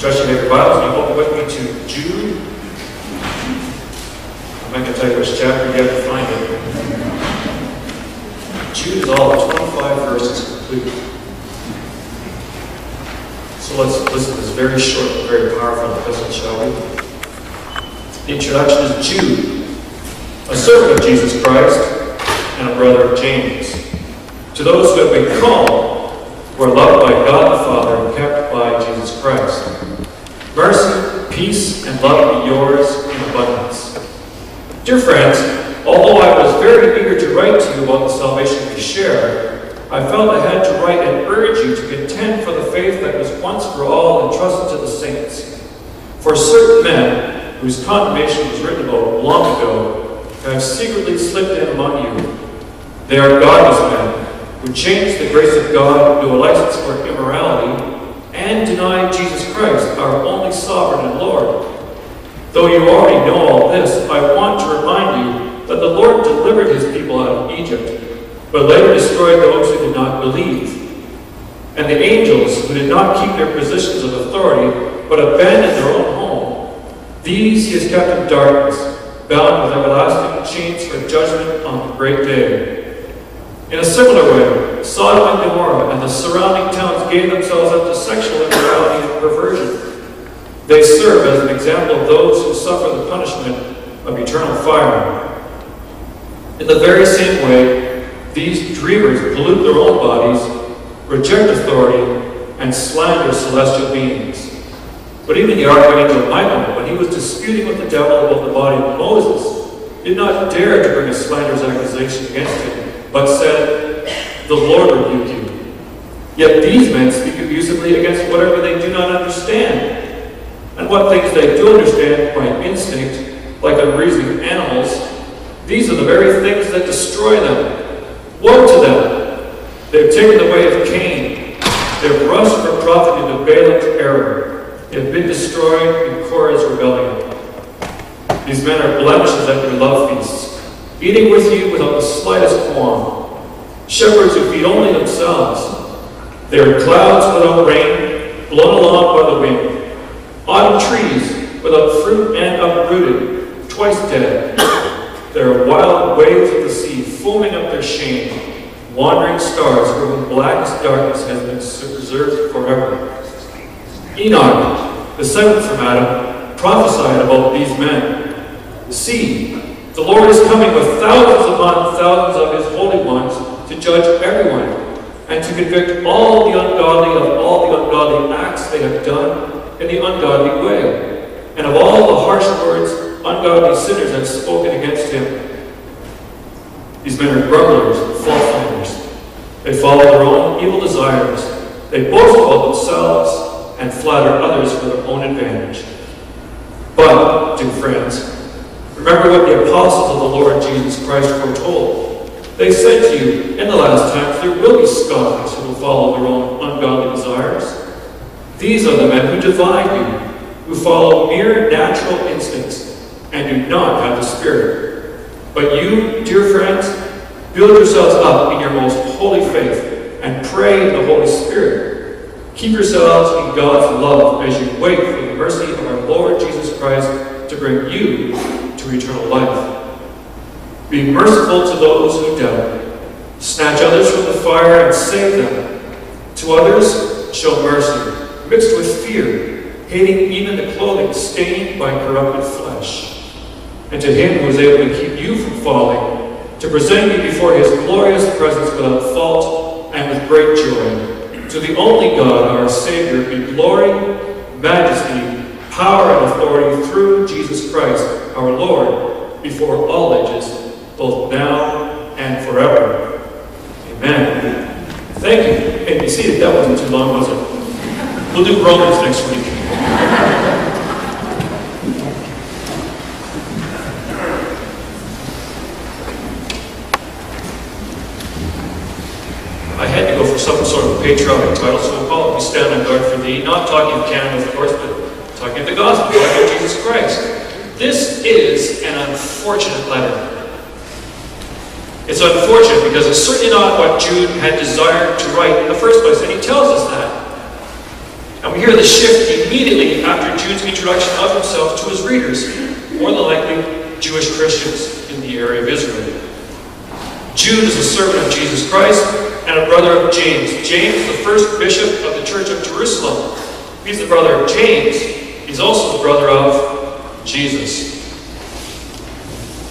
Joshua, you have your Bibles, and you open with me to Jude. I'm not going to tell you which chapter, you have to find it. Jude is all 25 verses complete. So let's listen to this very short, very powerful epistle, shall we? The introduction is Jude, a servant of Jesus Christ and a brother of James. To those who have been called, who are loved by God the Father and kept by Jesus Christ, mercy, peace, and love be yours in abundance. Dear friends, although I was very eager to write to you about the salvation we share, I felt I had to write and urge you to contend for the faith that was once for all entrusted to the saints. For certain men, whose condemnation was written about long ago, have secretly slipped in among you. They are godless men, who change the grace of God to a license for immorality, and deny Jesus Christ, our only sovereign and Lord. Though you already know all this, I want to remind you that the Lord delivered his people out of Egypt, but later destroyed those who did not believe. And the angels who did not keep their positions of authority, but abandoned their own home, these he has kept in darkness, bound with everlasting chains for judgment on the great day. In a similar way, Sodom and Gomorrah and the surrounding towns gave themselves up to sexual immorality and perversion. They serve as an example of those who suffer the punishment of eternal fire. In the very same way, these dreamers pollute their own bodies, reject authority, and slander celestial beings. But even the archangel Michael, when he was disputing with the devil about the body of Moses, did not dare to bring a slanderous accusation against him, but said, "The Lord rebuke you." Yet these men speak abusively against whatever they do not understand. And what things they do understand by instinct, like unreasoning animals, these are the very things that destroy them. Woe to them! They have taken the way of Cain. They have rushed for profit into Balaam's error. They have been destroyed in Korah's rebellion. These men are blemishes at your love feasts, eating with you without the slightest qualm. Shepherds who feed only themselves. They are clouds without rain, blown along by the wind. Autumn trees without fruit and uprooted, twice dead. They are wild waves of the sea, foaming up their shame. Wandering stars for whom blackest darkness has been preserved forever. Enoch, the seventh from Adam, prophesied about these men. See, the Lord is coming with thousands upon thousands of his holy ones to judge everyone and to convict all the ungodly of all the ungodly acts they have done in the ungodly way, and of all the harsh words ungodly sinners have spoken against him. These men are grumblers and fault-finders. They follow their own evil desires. They boast about themselves and flatter others for their own advantage. But, dear friends, remember what the apostles of the Lord Jesus Christ foretold. They said to you, in the last times there will be scoffers who will follow their own ungodly desires. These are the men who divide you, who follow mere natural instincts and do not have the Spirit. But you, dear friends, build yourselves up in your most holy faith and pray in the Holy Spirit. Keep yourselves in God's love as you wait for the mercy of our Lord Jesus Christ to bring you to eternal life. Be merciful to those who doubt. Snatch others from the fire and save them. To others, show mercy, mixed with fear, hating even the clothing stained by corrupted flesh. And to him who is able to keep you from falling, to present you before his glorious presence without fault and with great joy. To the only God, our Savior, be glory, majesty, power, and authority through Jesus Christ, our Lord, before all ages, both now and forever. Amen. Thank you. And you see that wasn't too long, was it? We'll do Romans next week. I had to go for some sort of patriotic title, so we'll call it We Stand on Guard for Thee. Not talking of Canada, of course, but talking of the gospel, talking of Jesus Christ. This is an unfortunate letter. It's unfortunate because it's certainly not what Jude had desired to write in the first place, and he tells us that. And we hear the shift immediately after Jude's introduction of himself to his readers, more than likely Jewish Christians in the area of Israel. Jude is a servant of Jesus Christ and a brother of James. James is the first bishop of the Church of Jerusalem. He's the brother of James. He's also the brother of Jesus.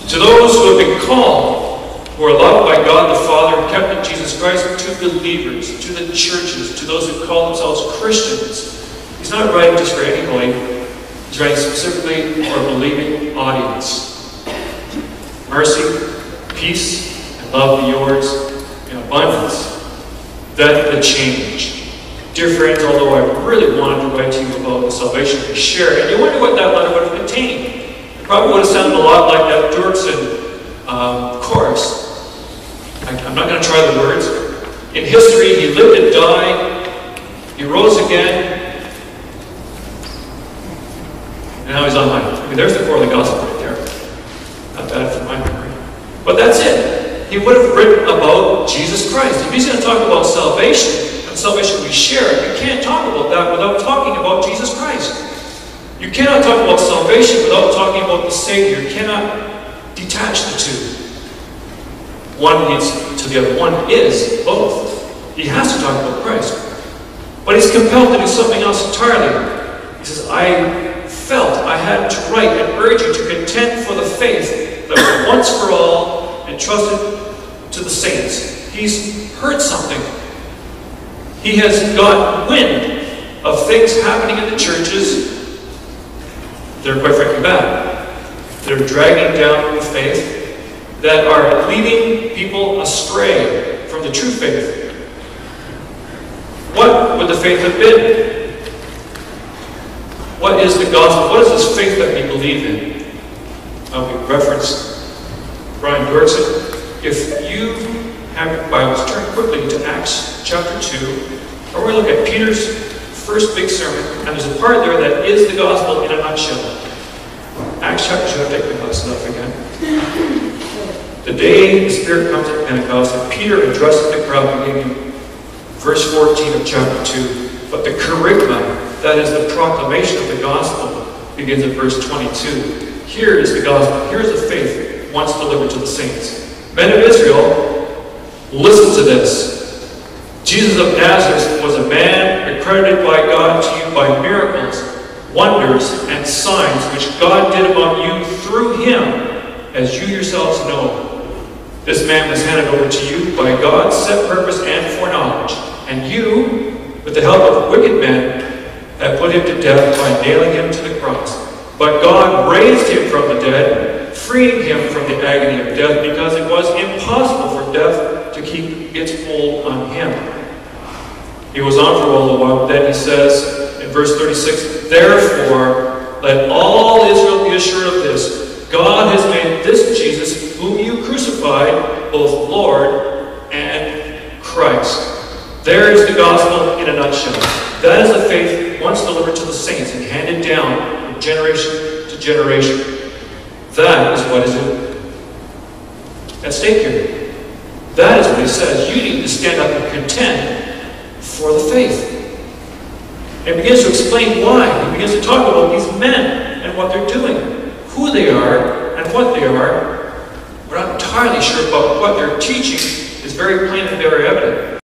To those who have been called, who are loved by God the Father and kept in Jesus Christ, to believers, to the churches, to those who call themselves Christians. He's not writing just for anybody. He's writing specifically for a believing audience. Mercy, peace, and love be yours in abundance. That's the change. Dear friends, although I really wanted to write to you about the salvation we share, and you wonder what that letter would have contained. It probably would have sounded a lot like that Dirksen chorus. I'm not going to try the words. In history, he lived and died. He rose again. And now he's on high. I mean, there's the core of the gospel right there. Not bad for my memory. But that's it. He would have written about Jesus Christ. If he's going to talk about salvation, and salvation we share, you can't talk about that without talking about Jesus Christ. You cannot talk about salvation without talking about the Savior. You cannot detach the two. One leads to the other. One is both. He has to talk about Christ. But he's compelled to do something else entirely. He says, I felt I had to write and urge you to contend for the faith that was once for all entrusted to the saints. He's heard something. He has got wind of things happening in the churches. They're quite frankly bad. They're dragging down the faith, that are leading people astray from the true faith. What would the faith have been? What is the gospel? What is this faith that we believe in? We referenced Brian Dirksen. If you have your Bibles, turn quickly to Acts chapter 2, where we look at Peter's first big sermon, and there's a part there that is the gospel in a nutshell. Acts chapter 2, I'll take the glasses off again. The day the Spirit comes at Pentecost, and Peter addresses the crowd beginning verse 14 of chapter 2. But the kerygma, that is the proclamation of the gospel, begins at verse 22. Here is the gospel. Here is the faith once delivered to the saints. Men of Israel, listen to this. Jesus of Nazareth was a man accredited by God to you by miracles, wonders, and signs which God did among you through him, as you yourselves know. This man was handed over to you by God's set purpose and foreknowledge, and you, with the help of wicked men, have put him to death by nailing him to the cross. But God raised him from the dead, freeing him from the agony of death, because it was impossible for death to keep its hold on him. He goes on for a little while, then he says in verse 36, Therefore, let all Israel be assured of this, God has made this Jesus, whom you crucified, both Lord and Christ. There is the gospel in a nutshell. That is the faith once delivered to the saints and handed down from generation to generation. That is what is at stake here. That is what he says. You need to stand up and contend for the faith. It begins to explain why. He begins to talk about these men and what they're doing, who they are and what they are. We're not entirely sure about what they're teaching is very plain and very evident.